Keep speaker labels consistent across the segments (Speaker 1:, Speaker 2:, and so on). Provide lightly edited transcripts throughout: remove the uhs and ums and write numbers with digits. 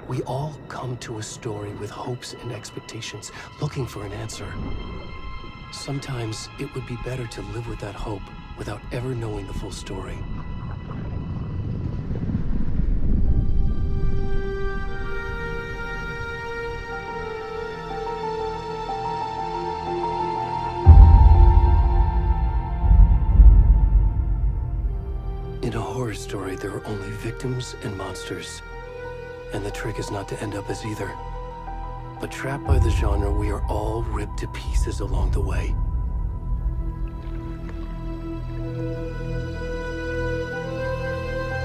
Speaker 1: We all come to a story with hopes and expectations, looking for an answer. Sometimes it would be better to live with that hope without ever knowing the full story. In a horror story, there are only victims and monsters. And the trick is not to end up as either. But trapped by the genre, we are all ripped to pieces along the way.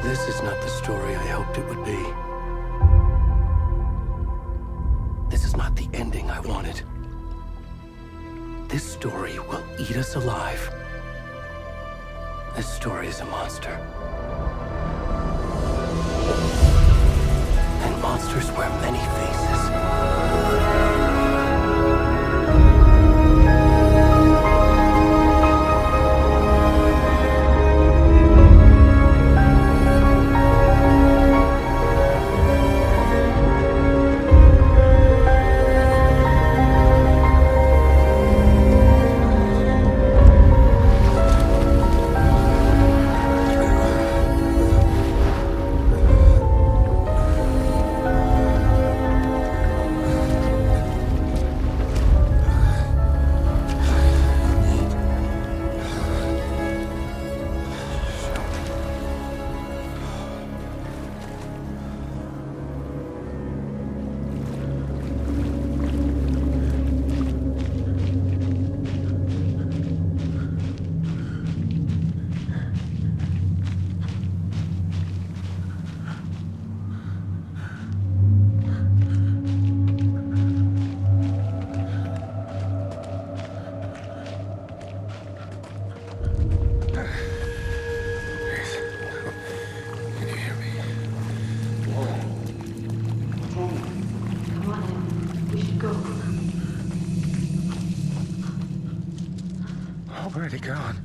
Speaker 1: This is not the story I hoped it would be. This is not the ending I wanted. This story will eat us alive. This story is a monster. And monsters wear many faces.
Speaker 2: Already gone.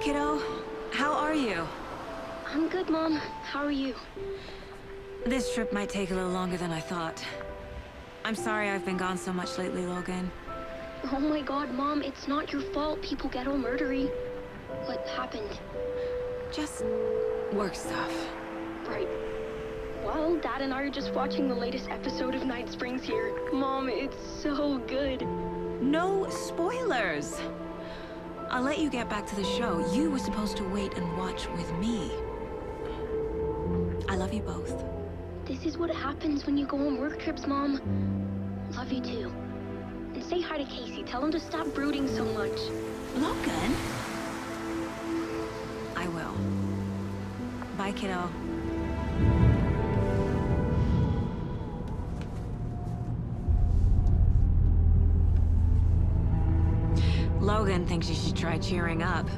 Speaker 2: kiddo. How are you?
Speaker 3: I'm good, Mom. How are you?
Speaker 2: This trip might take a little longer than I thought. I'm sorry I've been gone so much lately, Logan.
Speaker 3: Oh my god, Mom, it's not your fault people get all murdery. What happened?
Speaker 2: Just work stuff.
Speaker 3: Right. Well, Dad and I are just watching the latest episode of Night Springs here. Mom, it's so good.
Speaker 2: No spoilers! I'll let you get back to the show. You were supposed to wait and watch with me. I love you both.
Speaker 3: This is what happens when you go on work trips, Mom. Love you too. And say hi to Casey. Tell him to stop brooding so much.
Speaker 2: Logan? I will. Bye, kiddo. Logan thinks you should try cheering up.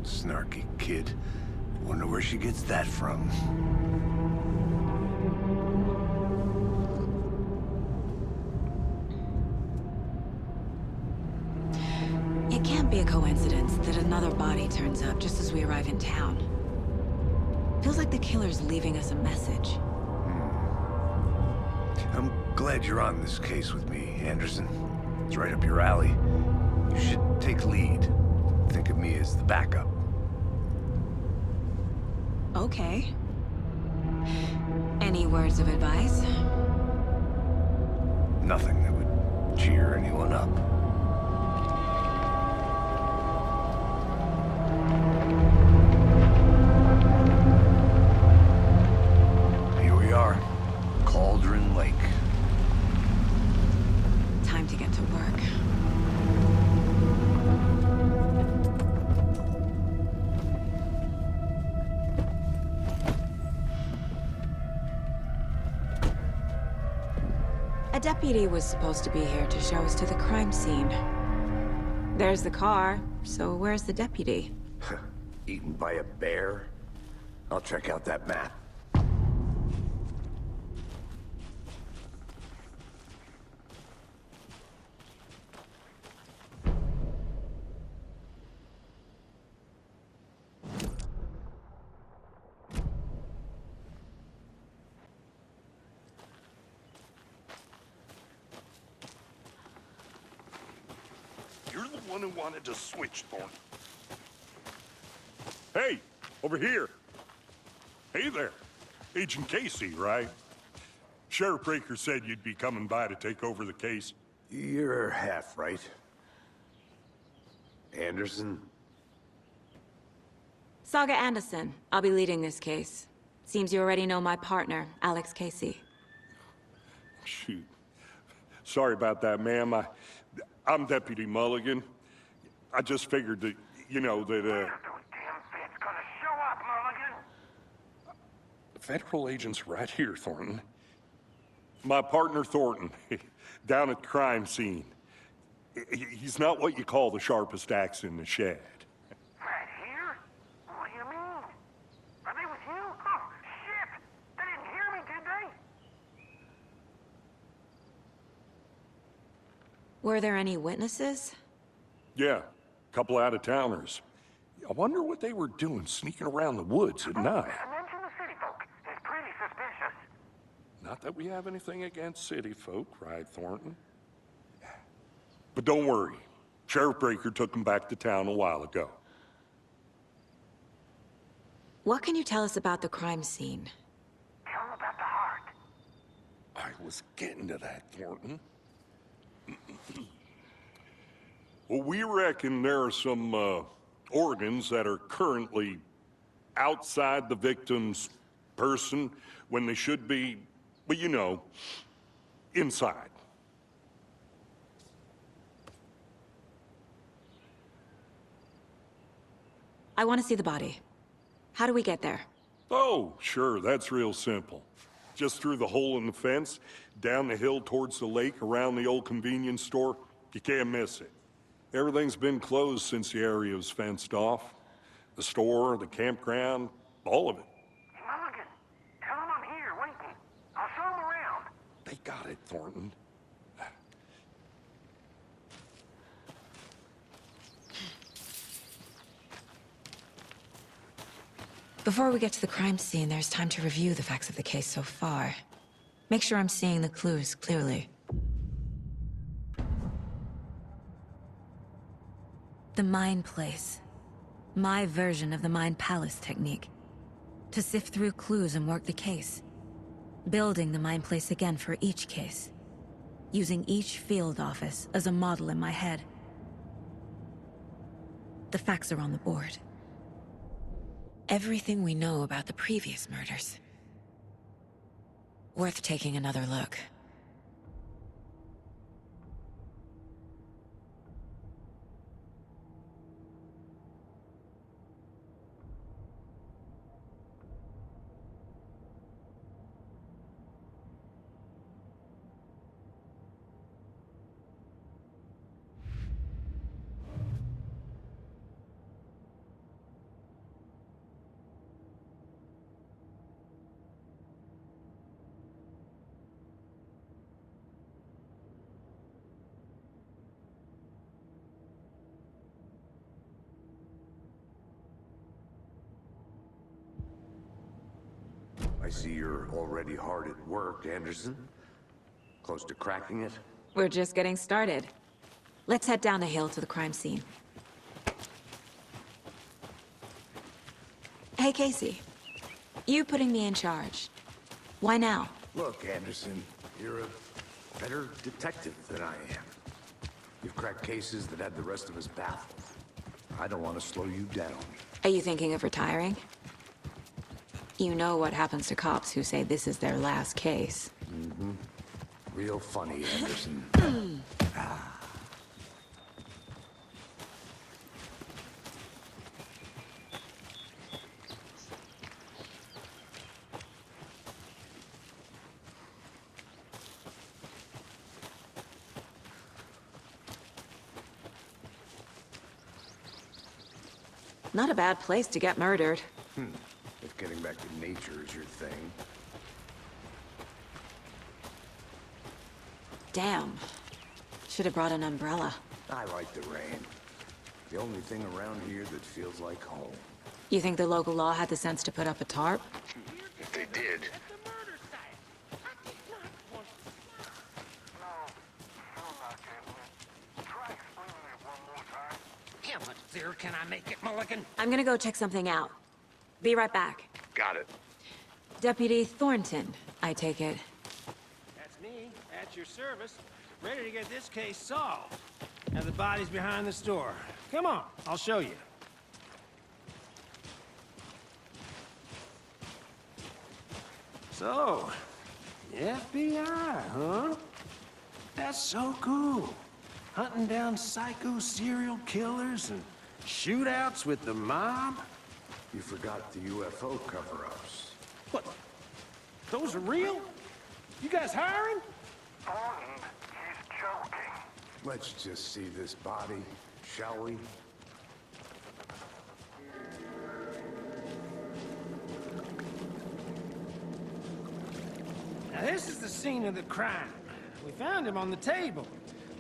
Speaker 4: Snarky kid. Wonder where she gets that from.
Speaker 2: It can't be a coincidence that another body turns up just as we arrive in town. Feels like the killer's leaving us a message.
Speaker 4: I'm glad you're on this case with me, Anderson. It's right up your alley. You should take lead. Think of me as the backup.
Speaker 2: Okay. Any words of advice?
Speaker 4: Nothing that would cheer anyone up. Here we are. Cauldron Lake.
Speaker 2: Time to get to work. A deputy was supposed to be here to show us to the crime scene. There's the car, so where's the deputy?
Speaker 4: Eaten by a bear? I'll check out that map.
Speaker 5: You're the one who wanted to switch, Thornton. Hey, over here. Hey there. Agent Casey, right? Sheriff Breaker said you'd be coming by to take over the case.
Speaker 4: You're half right. Anderson?
Speaker 2: Saga Anderson. I'll be leading this case. Seems you already know my partner, Alex Casey.
Speaker 5: Shoot. Sorry about that, ma'am. I'm Deputy Mulligan. I just figured that, you know, that,
Speaker 6: Damn fit's gonna show up, Mulligan.
Speaker 5: federal agent's right here, Thornton. My partner, Thornton, down at the crime scene. He's not what you call the sharpest axe in the shed.
Speaker 6: Right here? What do you mean? Are they with you? Oh, shit! They didn't hear me, did they?
Speaker 2: Were there any witnesses?
Speaker 5: Yeah, a couple out-of-towners. I wonder what they were doing sneaking around the woods at night.
Speaker 6: Mention the city folk. It's pretty suspicious.
Speaker 5: Not that we have anything against city folk, right, Thornton? But don't worry. Sheriff Breaker took them back to town a while ago.
Speaker 2: What can you tell us about the crime scene?
Speaker 6: Tell them about the heart.
Speaker 5: I was getting to that, Thornton. Well, we reckon there are some organs that are currently outside the victim's person when they should be, well, you know, inside.
Speaker 2: I want to see the body. How do we get there?
Speaker 5: Oh, sure, that's real simple. Just through the hole in the fence, down the hill towards the lake, around the old convenience store. You can't miss it. Everything's been closed since the area was fenced off. The store, the campground, all of it.
Speaker 6: Mulligan, tell them I'm here, waiting. I'll show them around.
Speaker 5: They got it, Thornton.
Speaker 2: Before we get to the crime scene, there's time to review the facts of the case so far. Make sure I'm seeing the clues clearly. The Mind Place. My version of the Mind Palace technique. To sift through clues and work the case. Building the Mind Place again for each case. Using each field office as a model in my head. The facts are on the board. Everything we know about the previous murders. Worth taking another look.
Speaker 4: I see you're already hard at work, Anderson. Close to cracking it?
Speaker 2: We're just getting started. Let's head down the hill to the crime scene. Hey, Casey. You putting me in charge. Why now?
Speaker 4: Look, Anderson, you're a better detective than I am. You've cracked cases that had the rest of us baffled. I don't want to slow you down.
Speaker 2: Are you thinking of retiring? You know what happens to cops who say this is their last case.
Speaker 4: Real funny, Anderson.
Speaker 2: Not a bad place to get murdered.
Speaker 4: If getting back to nature is your thing.
Speaker 2: Damn. Should have brought an umbrella.
Speaker 4: I like the rain. The only thing around here that feels like home.
Speaker 2: You think the local law had the sense to put up a tarp?
Speaker 4: If they did,
Speaker 6: How much clearer can I make it, Mulligan?
Speaker 2: I'm gonna go check something out. Be right back.
Speaker 4: got it.
Speaker 2: Deputy Thornton, I take it.
Speaker 7: That's me, at your service, ready to get this case solved. Now the body's behind the store. Come on, I'll show you. So, the FBI, huh? That's so cool. Hunting down psycho serial killers and shootouts with the mob.
Speaker 4: You forgot the UFO cover-ups.
Speaker 7: What? Those are real? You guys hiring?
Speaker 6: Thornton, he's joking.
Speaker 4: Let's just see this body, shall we?
Speaker 7: Now this is the scene of the crime. We found him on the table.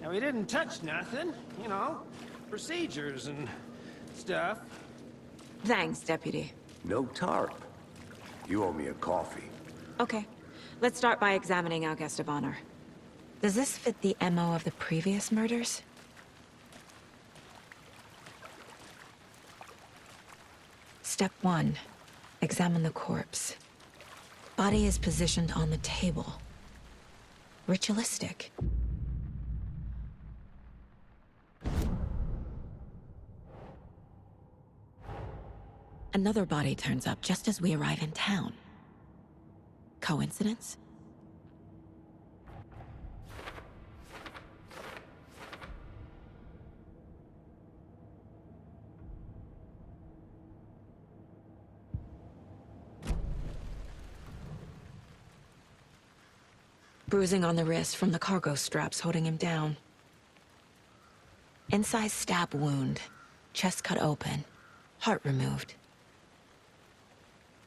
Speaker 7: Now he didn't touch nothing, you know, procedures and stuff.
Speaker 2: Thanks, Deputy.
Speaker 4: No tarp. You owe me a coffee.
Speaker 2: Okay. Let's start by examining our guest of honor. Does this fit the MO of the previous murders? Step 1. Examine the corpse. Body is positioned on the table. Ritualistic. Another body turns up just as we arrive in town. Coincidence? Bruising on the wrist from the cargo straps holding him down. Incised stab wound. Chest cut open. Heart removed.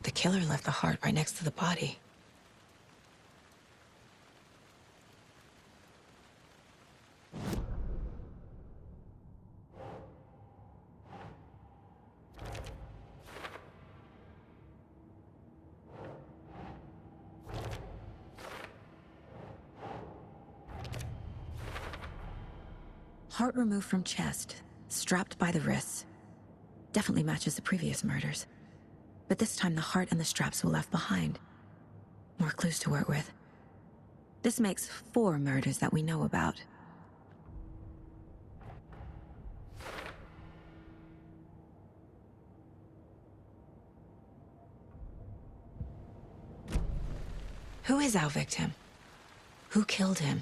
Speaker 2: The killer left the heart right next to the body. Heart removed from chest, strapped by the wrists. Definitely matches the previous murders. But this time the heart and the straps were left behind. More clues to work with. This makes 4 murders that we know about. Who is our victim? Who killed him?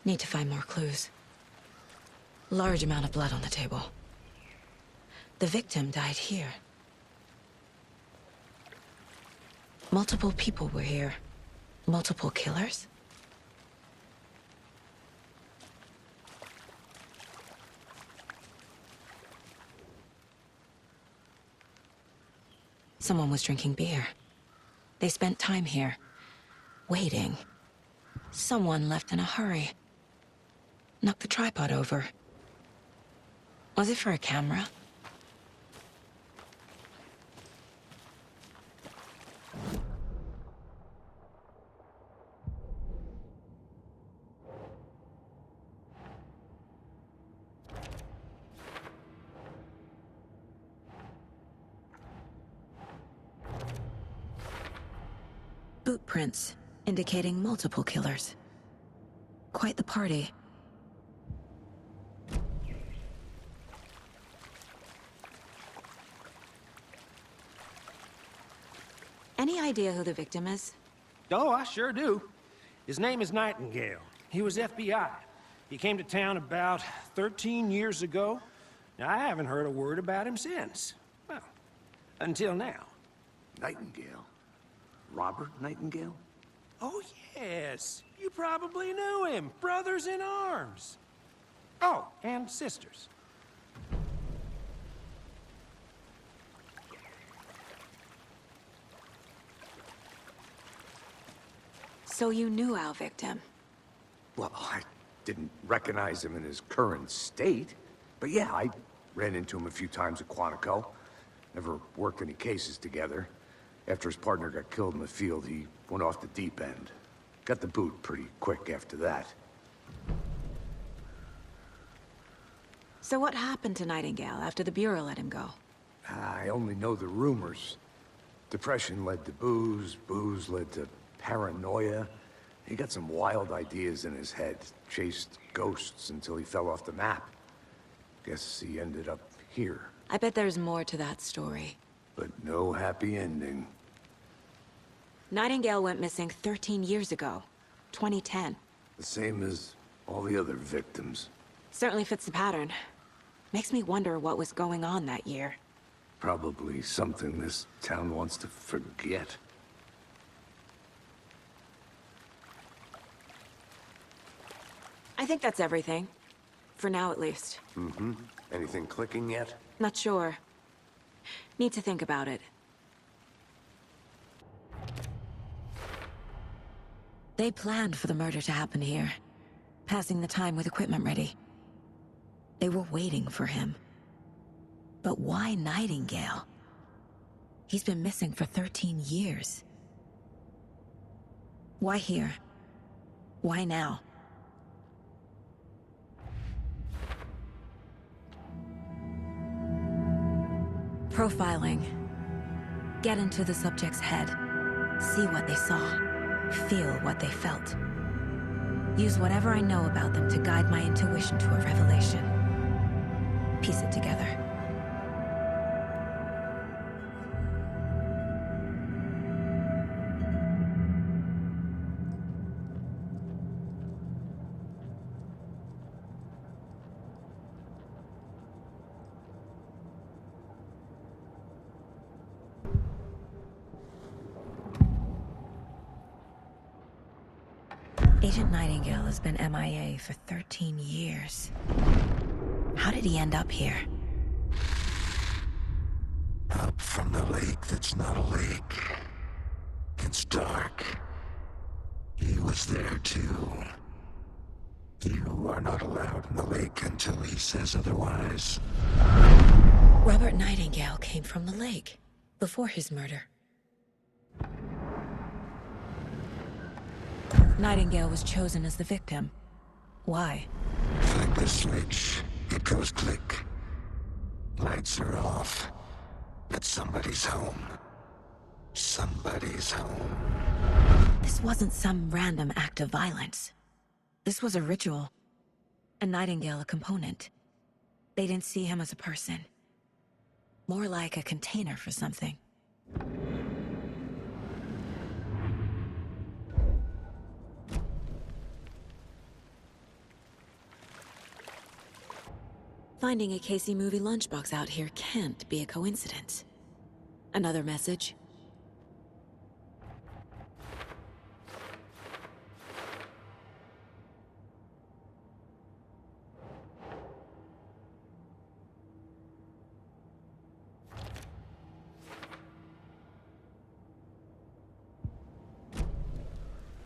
Speaker 2: Need to find more clues. Large amount of blood on the table. The victim died here. Multiple people were here. Multiple killers? Someone was drinking beer. They spent time here, waiting. Someone left in a hurry. Knocked the tripod over. Was it for a camera? Boot prints, indicating multiple killers. Quite the party. Any idea who the victim is?
Speaker 7: Oh, I sure do. His name is Nightingale. He was FBI. He came to town about 13 years ago. Now, I haven't heard a word about him since. Well, until now.
Speaker 4: Nightingale? Robert Nightingale?
Speaker 7: Oh, yes. You probably knew him. Brothers in arms. Oh, and sisters.
Speaker 2: So you knew our victim?
Speaker 4: Well, I didn't recognize him in his current state. But yeah, I ran into him a few times at Quantico. Never worked any cases together. After his partner got killed in the field, he went off the deep end. Got the boot pretty quick after that.
Speaker 2: So what happened to Nightingale after the Bureau let him go?
Speaker 4: I only know the rumors. Depression led to booze, booze led to paranoia. He got some wild ideas in his head, chased ghosts until he fell off the map. Guess he ended up here.
Speaker 2: I bet there's more to that story.
Speaker 4: But no happy ending.
Speaker 2: Nightingale went missing 13 years ago, 2010.
Speaker 4: The same as all the other victims.
Speaker 2: Certainly fits the pattern. Makes me wonder what was going on that year.
Speaker 4: Probably something this town wants to forget.
Speaker 2: I think that's everything. For now, at least.
Speaker 4: Mm-hmm. Anything clicking yet?
Speaker 2: Not sure. Need to think about it. They planned for the murder to happen here, passing the time with equipment ready. They were waiting for him. But why Nightingale? He's been missing for 13 years. Why here? Why now? Profiling. Get into the subject's head. See what they saw. Feel what they felt. Use whatever I know about them to guide my intuition to a revelation. Piece it together. Agent Nightingale has been MIA for 13 years. How did he end up here?
Speaker 8: Up from the lake that's not a lake. It's dark. He was there too. You are not allowed in the lake until he says otherwise.
Speaker 2: Robert Nightingale came from the lake, before his murder. Nightingale was chosen as the victim. Why?
Speaker 8: flick the switch, it goes click. Lights are off. But somebody's home. Somebody's home.
Speaker 2: This wasn't some random act of violence. This was a ritual. And Nightingale a component. They didn't see him as a person. More like a container for something. Finding a Casey movie lunchbox out here can't be a coincidence. Another message?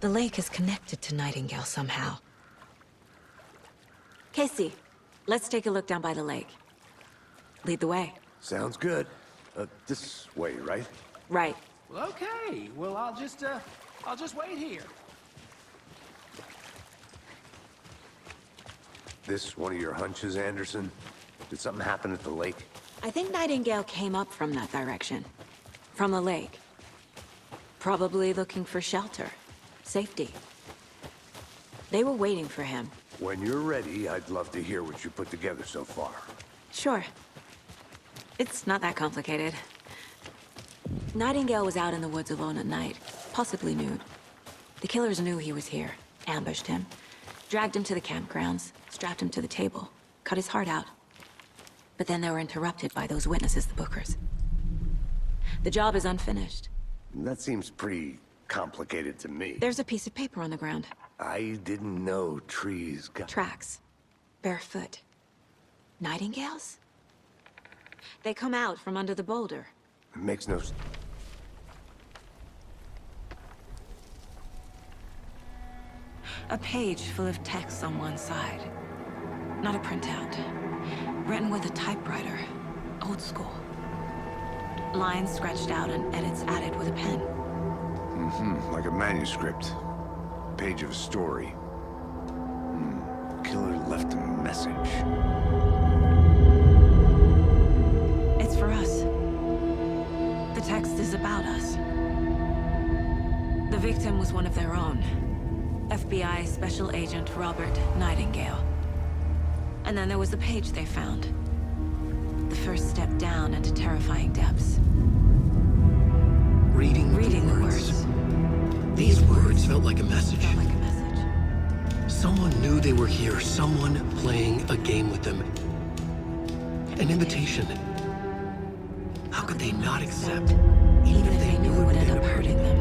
Speaker 2: The lake is connected to Nightingale somehow. Casey, let's take a look down by the lake. Lead the way.
Speaker 4: Sounds good. This way, right?
Speaker 2: Right.
Speaker 7: Well, okay. Well, I'll just wait here.
Speaker 4: This one of your hunches, Anderson? Did something happen at the lake?
Speaker 2: I think Nightingale came up from that direction. From the lake. Probably looking for shelter. Safety. They were waiting for him.
Speaker 4: When you're ready, I'd love to hear what you put together so far.
Speaker 2: Sure. It's not that complicated. Nightingale was out in the woods alone at night, possibly nude. The killers knew he was here, ambushed him, dragged him to the campgrounds, strapped him to the table, cut his heart out. But then they were interrupted by those witnesses, the Bookers. The job is unfinished.
Speaker 4: That seems pretty complicated to me.
Speaker 2: There's a piece of paper on the ground.
Speaker 4: I didn't know trees got...
Speaker 2: Tracks. Barefoot. Nightingales? They come out from under the boulder.
Speaker 4: It makes no...
Speaker 2: A page full of text on one side. Not a printout. Written with a typewriter. Old school. Lines scratched out and edits added with a pen.
Speaker 4: Like a manuscript. Page of a story. Killer left a message.
Speaker 2: It's for us. The text is about us. The victim was one of their own. FBI Special Agent Robert Nightingale. And then there was the page they found. The first step down into terrifying depths.
Speaker 1: Reading
Speaker 2: the words.
Speaker 1: These words felt like a message.
Speaker 2: Felt like a message.
Speaker 1: Someone knew they were here, someone playing a game with them. An invitation. How could they not accept?
Speaker 2: Even if they knew it would end up hurting them.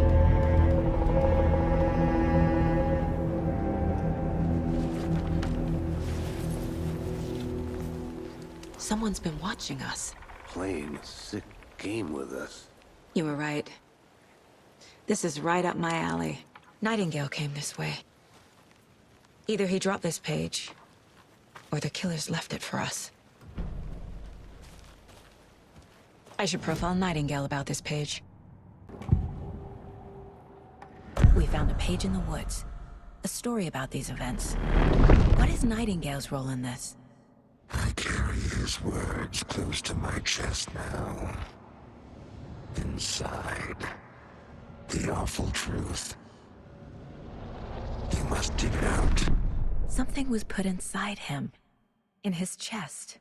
Speaker 2: Someone's been watching us.
Speaker 4: Playing a sick game with us.
Speaker 2: You were right. This is right up my alley. Nightingale came this way. Either he dropped this page, or the killers left it for us. I should profile Nightingale about this page. We found a page in the woods. A story about these events. What is Nightingale's role in this?
Speaker 8: I carry his words close to my chest now. Inside, the awful truth. You must dig it out.
Speaker 2: Something was put inside him. In his chest.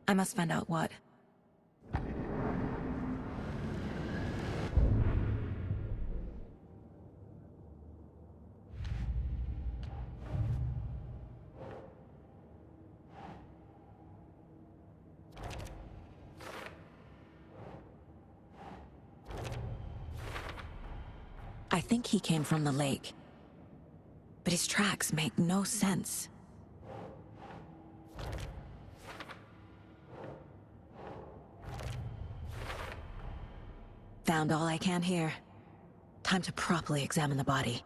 Speaker 2: I must find out what. I think he came from the lake. But his tracks make no sense. Found all I can here. Time to properly examine the body.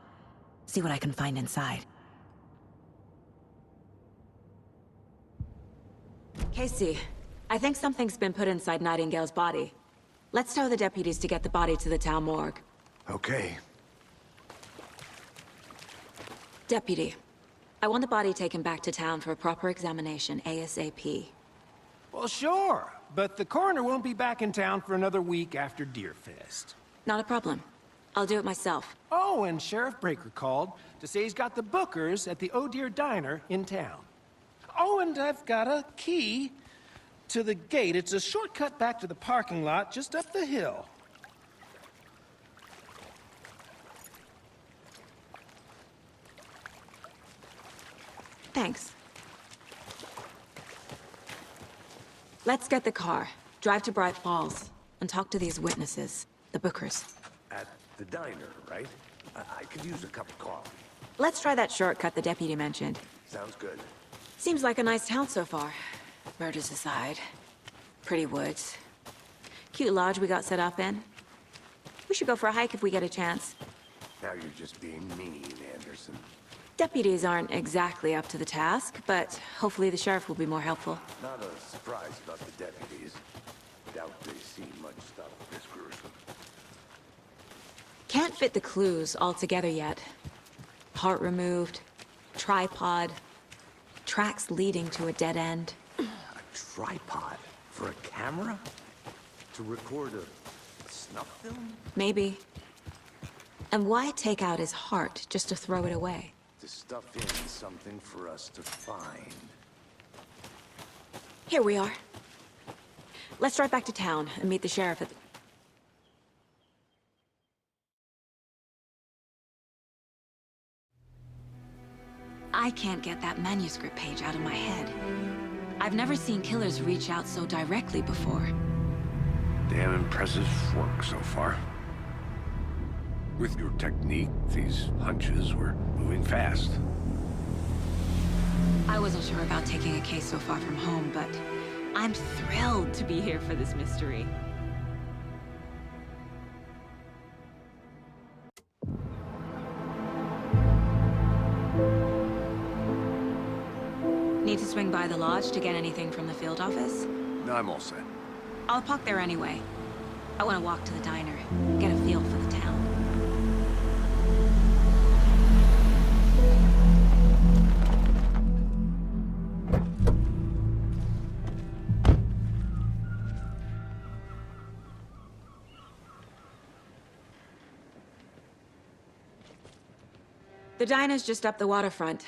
Speaker 2: See what I can find inside. Casey, I think something's been put inside Nightingale's body. Let's tell the deputies to get the body to the town morgue.
Speaker 4: Okay.
Speaker 2: Deputy, I want the body taken back to town for a proper examination, ASAP.
Speaker 7: Well, sure, but the coroner won't be back in town for another week after Deerfest.
Speaker 2: Not a problem. I'll do it myself.
Speaker 7: Oh, and Sheriff Breaker called to say he's got the Bookers at the Oh Deer Diner in town. Oh, and I've got a key to the gate. It's a shortcut back to the parking lot just up the hill.
Speaker 2: Thanks. Let's get the car, drive to Bright Falls, and talk to these witnesses, the Bookers.
Speaker 4: At the diner, right? I could use a cup of coffee.
Speaker 2: Let's try that shortcut the deputy mentioned.
Speaker 4: Sounds good.
Speaker 2: Seems like a nice town so far. Murders aside. Pretty woods. Cute lodge we got set up in. We should go for a hike if we get a chance.
Speaker 4: Now you're just being mean, Anderson.
Speaker 2: Deputies aren't exactly up to the task, but hopefully the sheriff will be more helpful.
Speaker 4: Not a surprise about the deputies. Doubt they've seen much stuff this gruesome.
Speaker 2: Can't fit the clues all together yet. Heart removed, tripod, tracks leading to a dead end.
Speaker 4: A tripod? For a camera? To record a snuff film?
Speaker 2: Maybe. And why take out his heart just to throw it away?
Speaker 4: To stuff in something for us to find.
Speaker 2: Here we are. Let's drive back to town and meet the sheriff at the... I can't get that manuscript page out of my head. I've never seen killers reach out so directly before.
Speaker 4: Damn impressive work so far. With your technique, these hunches were moving fast.
Speaker 2: I wasn't sure about taking a case so far from home, but I'm thrilled to be here for this mystery. Need to swing by the lodge to get anything from the field office?
Speaker 4: No, I'm all set.
Speaker 2: I'll park there anyway. I want to walk to the diner, get a feel for the town. The diner's just up the waterfront.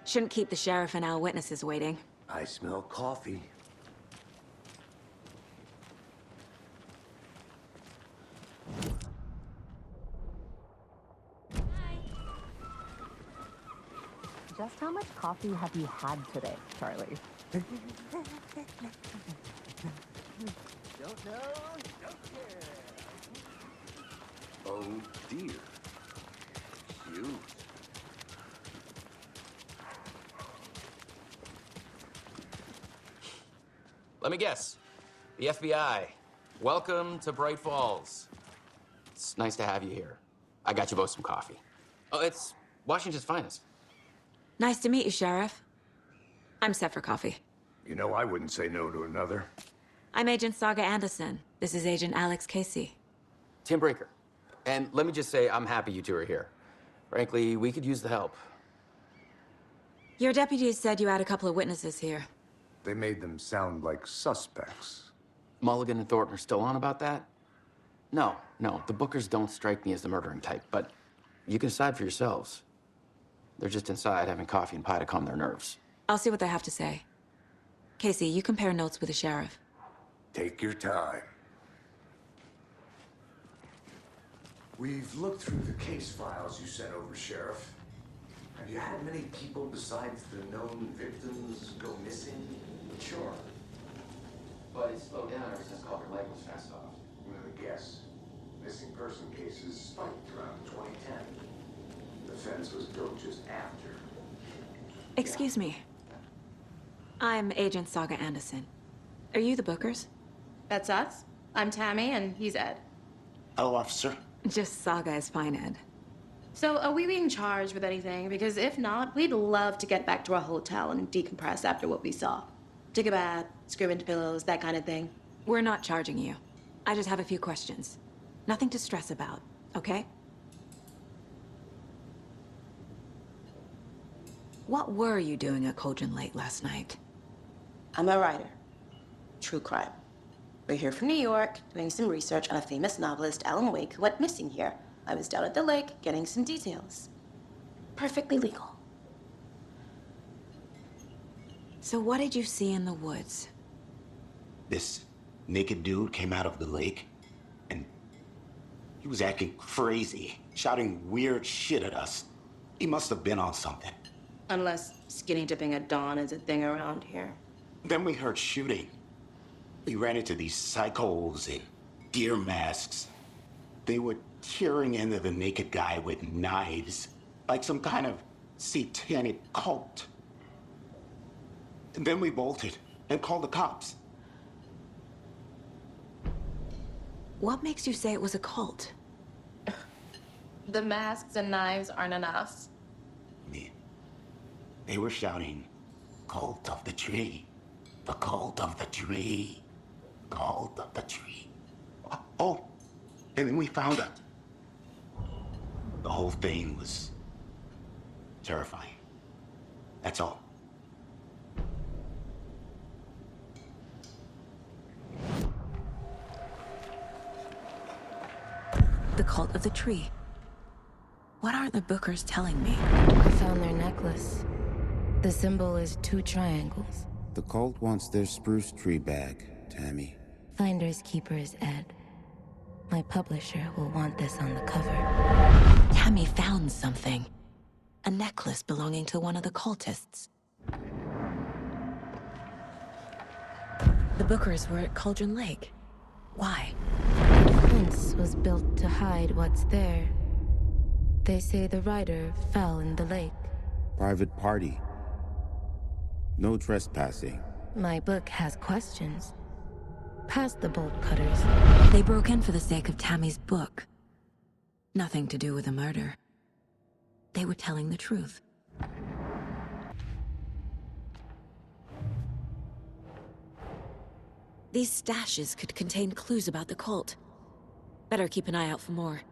Speaker 2: Shouldn't keep the sheriff and our witnesses waiting.
Speaker 4: I smell coffee.
Speaker 9: Just how much coffee have you had today, Charlie?
Speaker 4: Don't know, don't care. Oh dear. Cute.
Speaker 10: Let me guess. The FBI. Welcome to Bright Falls. It's nice to have you here. I got you both some coffee. Oh, it's Washington's finest.
Speaker 2: Nice to meet you, Sheriff. I'm set for coffee.
Speaker 4: You know, I wouldn't say no to another.
Speaker 2: I'm Agent Saga Anderson. This is Agent Alex Casey.
Speaker 10: Tim Breaker. And let me just say, I'm happy you two are here. Frankly, we could use the help.
Speaker 2: Your deputies said you had a couple of witnesses here.
Speaker 4: They made them sound like suspects.
Speaker 10: Mulligan and Thornton are still on about that? No, the Bookers don't strike me as the murdering type, but you can decide for yourselves. They're just inside having coffee and pie to calm their nerves.
Speaker 2: I'll see what they have to say. Casey, you compare notes with the sheriff.
Speaker 4: Take your time. We've looked through the case files you sent over, Sheriff. Have you had many people besides the known victims go missing?
Speaker 10: Sure. But it slowed down ever since Calder Lake was fast off.
Speaker 4: I'm gonna guess. Missing person cases spiked around 2010. The fence was built just after.
Speaker 2: Excuse me. I'm Agent Saga Anderson. Are you the Bookers?
Speaker 11: That's us. I'm Tammy, and he's Ed.
Speaker 12: Hello, officer.
Speaker 2: Just Saga is fine, Ed.
Speaker 11: So, are we being charged with anything? Because if not, we'd love to get back to our hotel and decompress after what we saw. Take a bath, scream into pillows, that kind of thing.
Speaker 2: We're not charging you. I just have a few questions. Nothing to stress about, okay? What were you doing at Cauldron Lake last night?
Speaker 11: I'm a writer. True crime. We're here from New York, doing some research on a famous novelist, Alan Wake, who went missing here. I was down at the lake, getting some details. Perfectly legal.
Speaker 2: So what did you see in the woods?
Speaker 12: This naked dude came out of the lake, and he was acting crazy, shouting weird shit at us. He must have been on something.
Speaker 11: Unless skinny dipping at dawn is a thing around here.
Speaker 12: Then we heard shooting. We ran into these psychos in deer masks. They were tearing into the naked guy with knives, like some kind of satanic cult. And then we bolted and called the cops.
Speaker 2: What makes you say it was a cult?
Speaker 11: The masks and knives aren't enough.
Speaker 12: They were shouting, "Cult of the tree, the cult of the tree, cult of the tree." Oh, and then we found it. The whole thing was terrifying. That's all.
Speaker 2: The cult of the tree. What are the Bookers telling me?
Speaker 13: I found their necklace. The symbol is 2 triangles.
Speaker 14: The cult wants their spruce tree back, Tammy.
Speaker 13: Finders keepers, Ed. My publisher will want this on the cover.
Speaker 2: Tammy found something. A necklace belonging to one of the cultists. The Bookers were at Cauldron Lake. Why?
Speaker 13: The fence was built to hide what's there. They say the rider fell in the lake.
Speaker 14: Private party. No trespassing.
Speaker 13: My book has questions. Past the bolt cutters.
Speaker 2: They broke in for the sake of Tammy's book. Nothing to do with a murder. They were telling the truth. These stashes could contain clues about the cult. Better keep an eye out for more.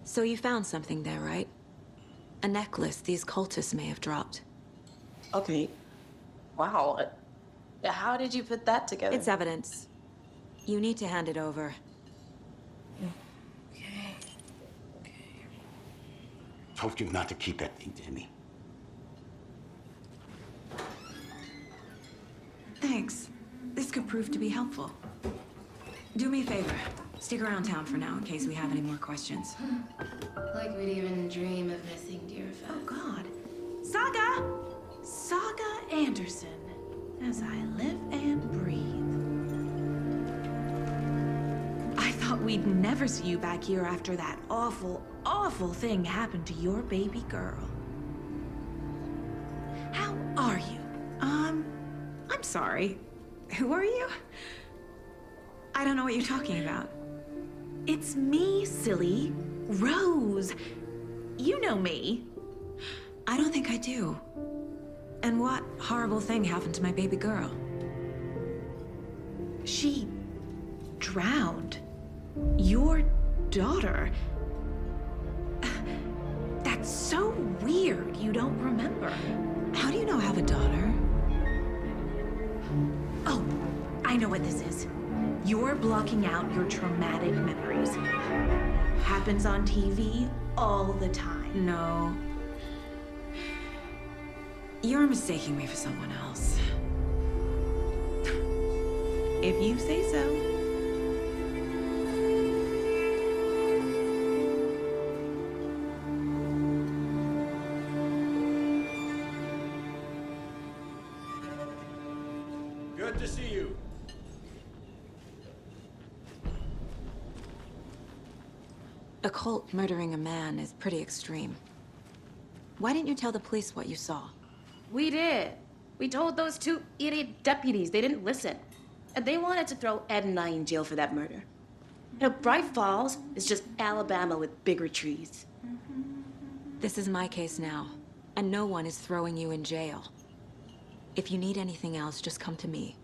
Speaker 2: So you found something there, right? A necklace these cultists may have dropped.
Speaker 11: Okay. Wow. How did you put that together?
Speaker 2: It's evidence. You need to hand it over.
Speaker 11: Okay.
Speaker 12: Told you not to keep that thing, Tammy.
Speaker 2: Thanks. This could prove to be helpful. Do me a favor. Stick around town for now in case we have any more questions.
Speaker 11: Like we'd even dream of missing dear friends.
Speaker 15: Oh, God. Saga! Saga Anderson. As I live and breathe. I thought we'd never see you back here after that awful, awful thing happened to your baby girl. How are you? I'm sorry. Who are you? I don't know what you're talking about. It's me, silly. Rose. You know me.
Speaker 2: I don't think I do. And what horrible thing happened to my baby girl?
Speaker 15: She drowned. Your daughter. That's so weird you don't remember.
Speaker 2: How do you know I have a daughter?
Speaker 15: Oh, I know what this is. You're blocking out your traumatic memories. Happens on TV all the time.
Speaker 2: No. You're mistaking me for someone else.
Speaker 15: If you say so.
Speaker 16: Good to see you.
Speaker 2: A cult murdering a man is pretty extreme. Why didn't you tell the police what you saw?
Speaker 11: We did. We told those 2 idiot deputies. They didn't listen. And they wanted to throw Ed and I in jail for that murder. You know, Bright Falls is just Alabama with bigger trees.
Speaker 2: This is my case now, and no one is throwing you in jail. If you need anything else, just come to me.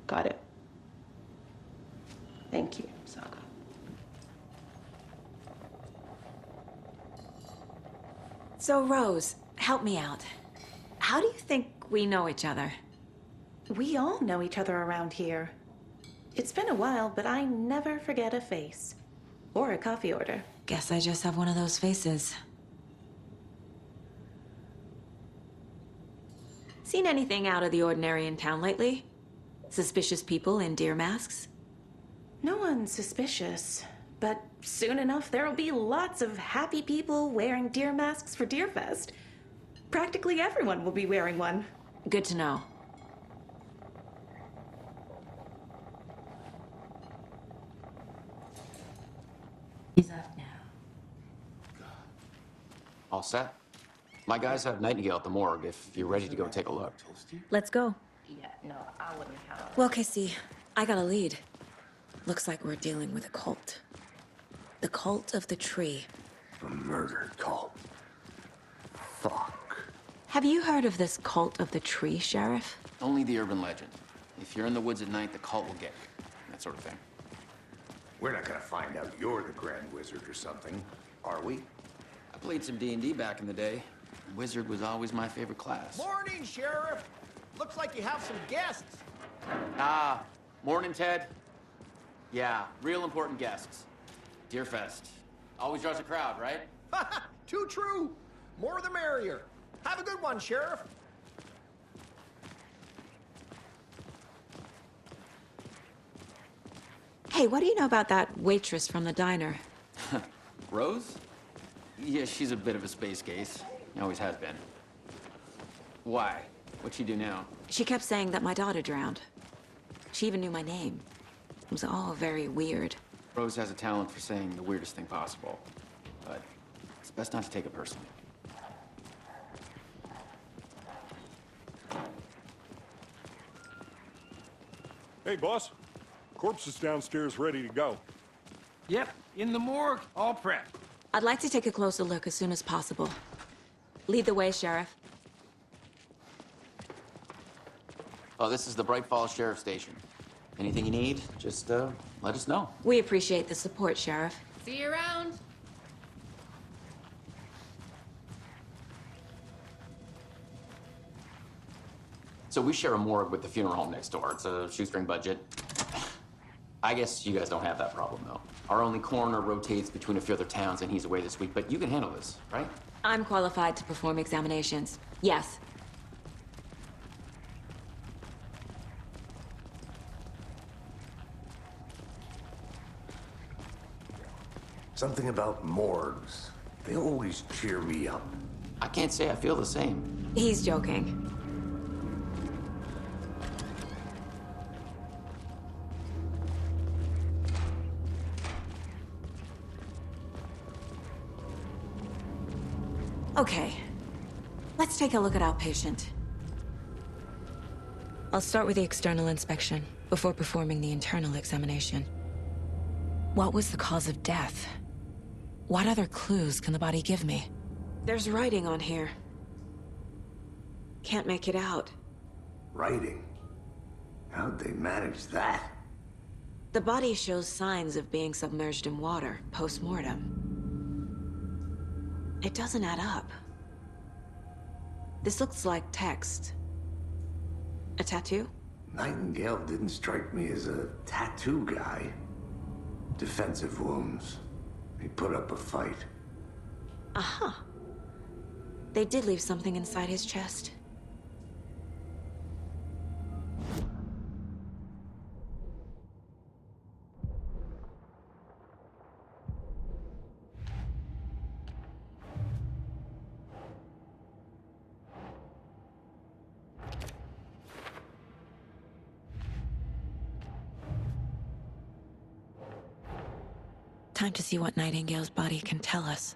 Speaker 11: Got it. Thank you, Saga.
Speaker 2: So, Rose, help me out. How do you think we know each other?
Speaker 11: We all know each other around here. It's been a while, but I never forget a face. Or a coffee order.
Speaker 2: Guess I just have one of those faces. Seen anything out of the ordinary in town lately? Suspicious people in deer masks?
Speaker 11: No one's suspicious. But soon enough, there'll be lots of happy people wearing deer masks for Deerfest. Practically everyone will be wearing one.
Speaker 2: Good to know.
Speaker 13: He's up now.
Speaker 10: All set? My guys have Nightingale at the morgue if you're ready to go take a look.
Speaker 2: Let's go.
Speaker 9: Yeah, no, I wouldn't have.
Speaker 2: Well, Casey, I got a lead. Looks like we're dealing with a cult. The cult of the tree.
Speaker 4: A murder cult. Fuck.
Speaker 2: Have you heard of this cult of the tree, Sheriff?
Speaker 10: Only the urban legend. If you're in the woods at night, the cult will get you. That sort of thing.
Speaker 4: We're not gonna find out you're the Grand Wizard or something, are we?
Speaker 10: I played some D&D back in the day. Wizard was always my favorite class.
Speaker 16: Morning, Sheriff. Looks like you have some guests.
Speaker 10: Ah, morning, Ted. Yeah, real important guests. Deerfest. Always draws a crowd, right?
Speaker 16: Too true. More the merrier. Have a good one, Sheriff.
Speaker 2: Hey, what do you know about that waitress from the diner?
Speaker 10: Rose? Yeah, she's a bit of a space case. Always has been. Why? What'd she do now?
Speaker 2: She kept saying that my daughter drowned. She even knew my name. It was all very weird.
Speaker 10: Rose has a talent for saying the weirdest thing possible. But it's best not to take it personally.
Speaker 5: Hey, boss. Corpse is downstairs ready to go.
Speaker 7: Yep, in the morgue, all prepped.
Speaker 2: I'd like to take a closer look as soon as possible. Lead the way, Sheriff.
Speaker 10: Oh, this is the Bright Falls Sheriff Station. Anything you need, just let us know.
Speaker 2: We appreciate the support, Sheriff.
Speaker 17: See you around.
Speaker 10: So we share a morgue with the funeral home next door. It's a shoestring budget. I guess you guys don't have that problem, though. Our only coroner rotates between a few other towns, and he's away this week, but you can handle this, right?
Speaker 2: I'm qualified to perform examinations. Yes.
Speaker 4: Something about morgues. They always cheer me up.
Speaker 10: I can't say I feel the same.
Speaker 2: He's joking. Okay, let's take a look at our patient. I'll start with the external inspection before performing the internal examination. What was the cause of death? What other clues can the body give me? There's writing on here. Can't make it out.
Speaker 4: Writing? How'd they manage that?
Speaker 2: The body shows signs of being submerged in water post-mortem. It doesn't add up. This looks like text. A tattoo?
Speaker 4: Nightingale didn't strike me as a tattoo guy. Defensive wounds. He put up a fight.
Speaker 2: Uh-huh. They did leave something inside his chest. Time to see what Nightingale's body can tell us.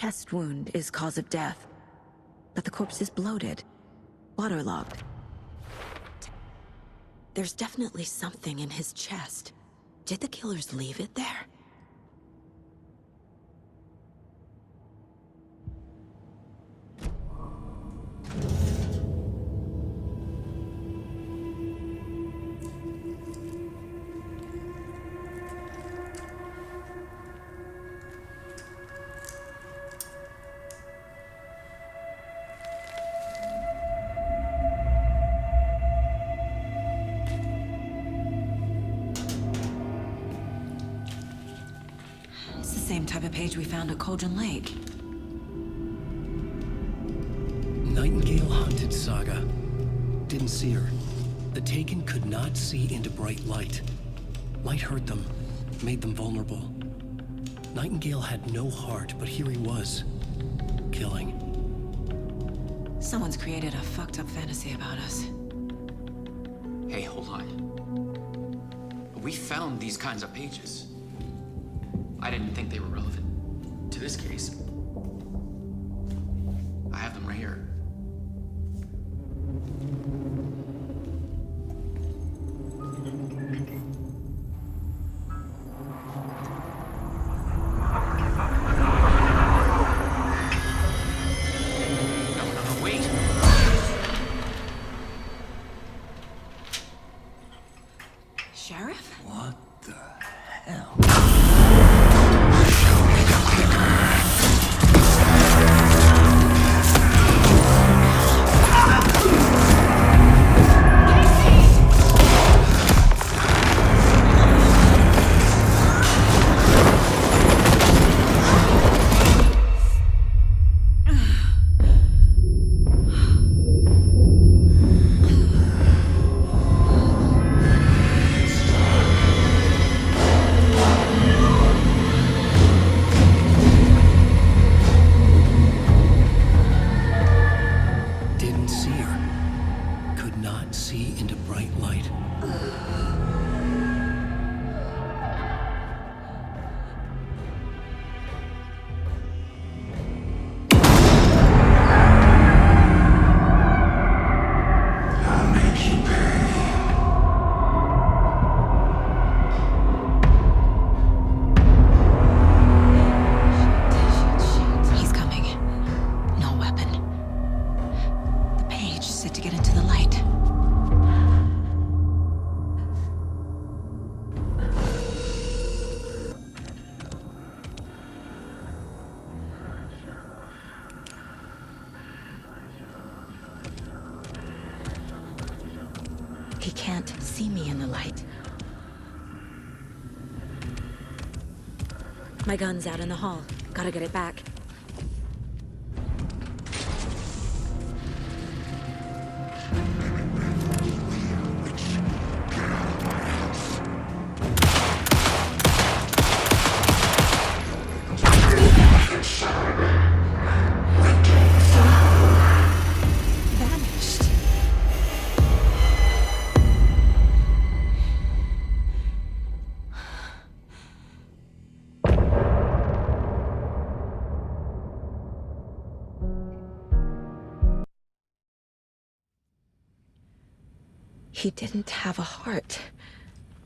Speaker 2: chest wound is cause of death, but the corpse is bloated, waterlogged. There's definitely something in his chest. Did the killers leave it there? It's the same type of page we found at Cauldron Lake.
Speaker 1: Nightingale hunted Saga. Didn't see her. The Taken could not see into bright light. Light hurt them, made them vulnerable. Nightingale had no heart, but here he was, killing.
Speaker 2: Someone's created a fucked up fantasy about us.
Speaker 10: Hey, hold on. We found these kinds of pages. I didn't think they were relevant to this case. I have them right here. No, wait!
Speaker 2: Sheriff?
Speaker 1: What the hell? Didn't see her. Could not see into bright light.
Speaker 8: I'll make you pay.
Speaker 2: He's coming. No weapon. The page said to get into the light. He can't see me in the light. My gun's out in the hall. Gotta get it back. Vanished. He didn't have a heart,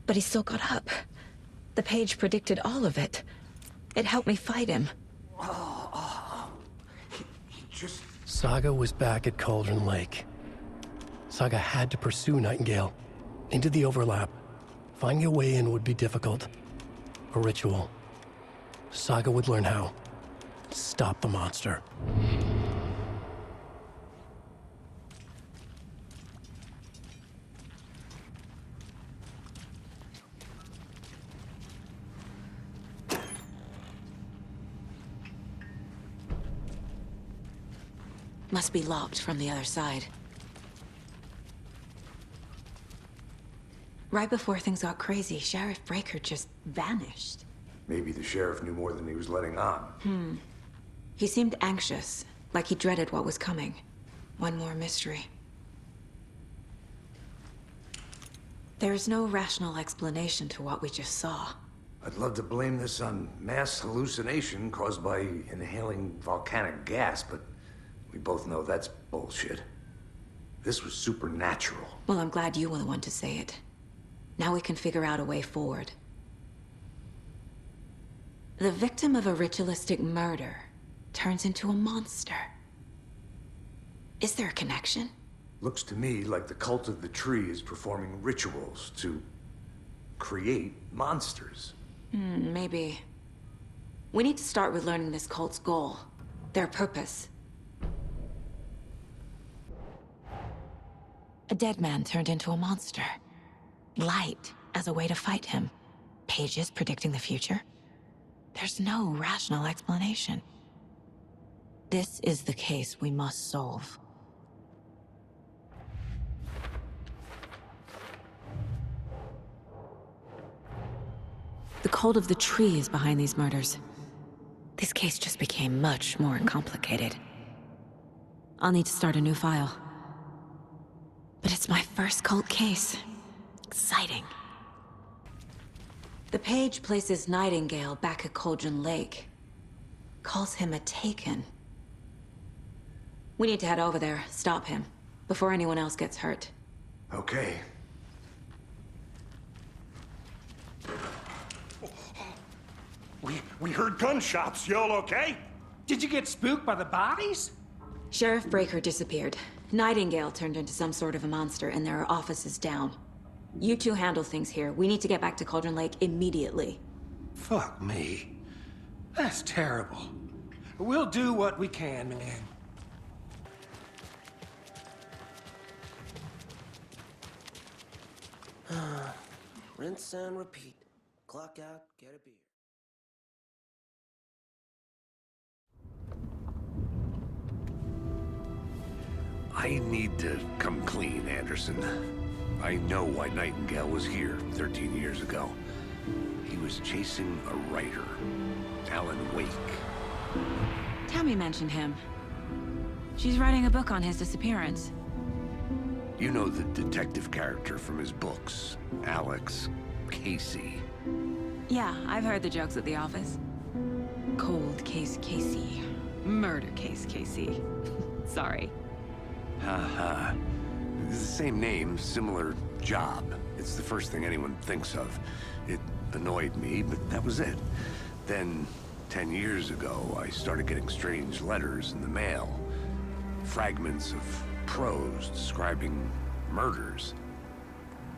Speaker 2: but he still got up. The page predicted all of it. It helped me fight him.
Speaker 1: Saga was back at Cauldron Lake. Saga had to pursue Nightingale. Into the overlap. Finding a way in would be difficult. A ritual. Saga would learn how. Stop the monster.
Speaker 2: Must be locked from the other side. Right before things got crazy, Sheriff Breaker just vanished.
Speaker 4: Maybe the sheriff knew more than he was letting on.
Speaker 2: He seemed anxious, like he dreaded what was coming. One more mystery. There's no rational explanation to what we just saw.
Speaker 4: I'd love to blame this on mass hallucination caused by inhaling volcanic gas, but we both know that's bullshit. This was supernatural.
Speaker 2: Well, I'm glad you were the one to say it. Now we can figure out a way forward. The victim of a ritualistic murder turns into a monster. Is there a connection?
Speaker 4: Looks to me like the cult of the tree is performing rituals to create monsters.
Speaker 2: Maybe. We need to start with learning this cult's goal, their purpose. A dead man turned into a monster. Light as a way to fight him. Pages predicting the future. There's no rational explanation. This is the case we must solve. The cult of the tree is behind these murders. This case just became much more complicated. I'll need to start a new file. But it's my first cult case. Exciting. The page places Nightingale back at Cauldron Lake. Calls him a Taken. We need to head over there, stop him, before anyone else gets hurt.
Speaker 4: Okay.
Speaker 7: We heard gunshots. Y'all okay? Did you get spooked by the bodies?
Speaker 2: Sheriff Breaker disappeared. Nightingale turned into some sort of a monster, and there are offices down. You two handle things here. We need to get back to Cauldron Lake immediately.
Speaker 7: Fuck me. That's terrible. We'll do what we can, man.
Speaker 17: Rinse and repeat. Clock out, get a beer.
Speaker 4: I need to come clean, Anderson. I know why Nightingale was here 13 years ago. He was chasing a writer, Alan Wake.
Speaker 2: Tammy mentioned him. She's writing a book on his disappearance.
Speaker 4: You know the detective character from his books, Alex Casey.
Speaker 2: Yeah, I've heard the jokes at the office. Cold case Casey. Murder case Casey. Sorry.
Speaker 4: Haha. It's the same name, similar job. It's the first thing anyone thinks of. It annoyed me, but that was it. Then, 10 years ago, I started getting strange letters in the mail. Fragments of prose describing murders.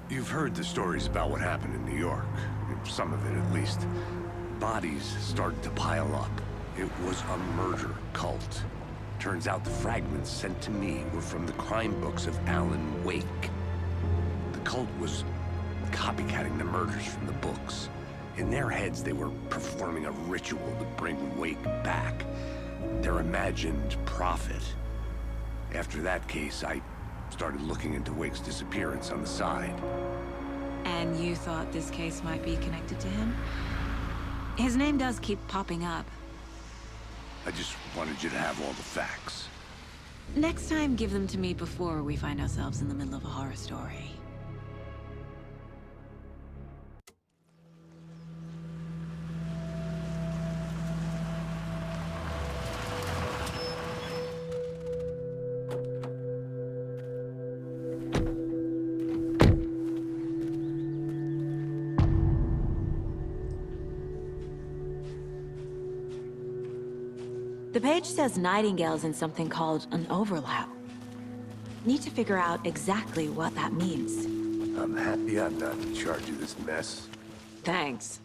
Speaker 4: You've heard the stories about what happened in New York. Some of it, at least. Bodies started to pile up. It was a murder cult. Turns out the fragments sent to me were from the crime books of Alan Wake. The cult was copycatting the murders from the books. In their heads, they were performing a ritual to bring Wake back. Their imagined prophet. After that case, I started looking into Wake's disappearance on the side.
Speaker 2: And you thought this case might be connected to him? His name does keep popping up.
Speaker 4: I just wanted you to have all the facts.
Speaker 2: Next time, give them to me before we find ourselves in the middle of a horror story. The page says Nightingale's in something called an overlap. Need to figure out exactly what that means.
Speaker 4: I'm happy I'm not in charge of this mess.
Speaker 2: Thanks.